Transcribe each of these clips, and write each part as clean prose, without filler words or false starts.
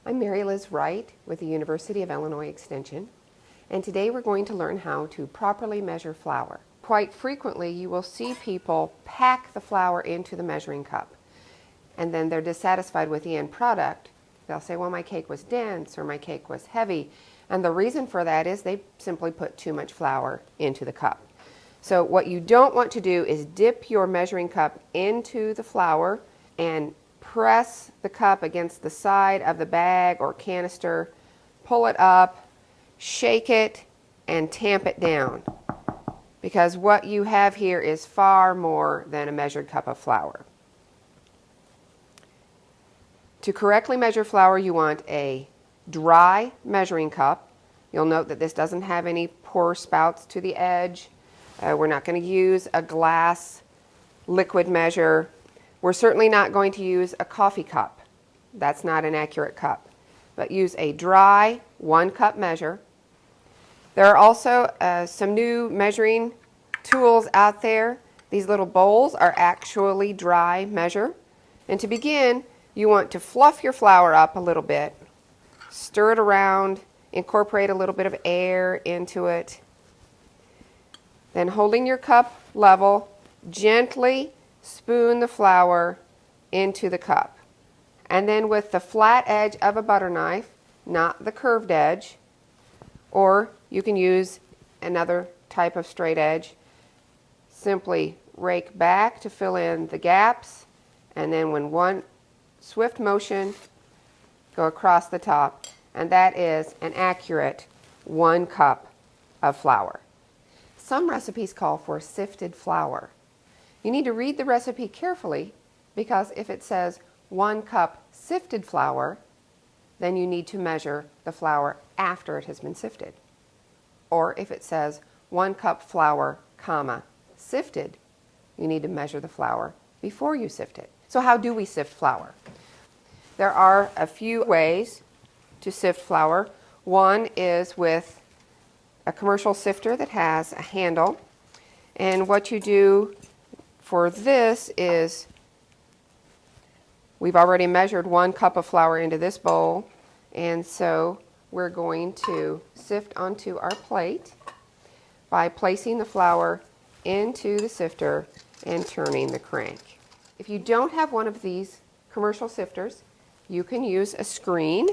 I'm Liz Wright with the University of Illinois Extension, and today we're going to learn how to properly measure flour. Quite frequently you will see people pack the flour into the measuring cup, and then they're dissatisfied with the end product. They'll say, well, my cake was dense or my cake was heavy, and the reason for that is they simply put too much flour into the cup. So what you don't want to do is dip your measuring cup into the flour and press the cup against the side of the bag or canister, pull it up, shake it, and tamp it down. Because what you have here is far more than a measured cup of flour. To correctly measure flour, you want a dry measuring cup. You'll note that this doesn't have any pour spouts to the edge. We're not going to use a glass liquid measure. We're certainly not going to use a coffee cup. That's not an accurate cup. But use a dry 1 cup measure. There are also some new measuring tools out there. These little bowls are actually dry measure. And to begin, you want to fluff your flour up a little bit, stir it around, incorporate a little bit of air into it. Then holding your cup level, gently spoon the flour into the cup. And then with the flat edge of a butter knife, not the curved edge, or you can use another type of straight edge, simply rake back to fill in the gaps, and then when one swift motion, go across the top, and that is an accurate 1 cup of flour. Some recipes call for sifted flour. You need to read the recipe carefully, because if it says 1 cup sifted flour, then you need to measure the flour after it has been sifted. Or if it says 1 cup flour, comma, sifted, you need to measure the flour before you sift it. So how do we sift flour? There are a few ways to sift flour. One is with a commercial sifter that has a handle, and what you do for this is, we've already measured 1 cup of flour into this bowl, and so we're going to sift onto our plate by placing the flour into the sifter and turning the crank. If you don't have one of these commercial sifters, you can use a screen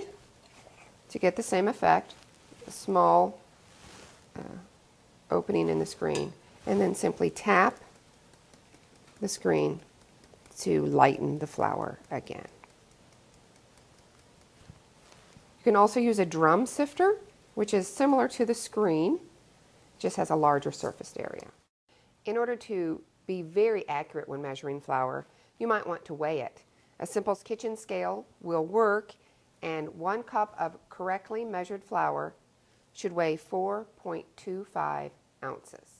to get the same effect, a small opening in the screen, and then simply tap the screen to lighten the flour again. You can also use a drum sifter, which is similar to the screen, just has a larger surface area. In order to be very accurate when measuring flour, you might want to weigh it. A simple kitchen scale will work, and 1 cup of correctly measured flour should weigh 4.25 ounces.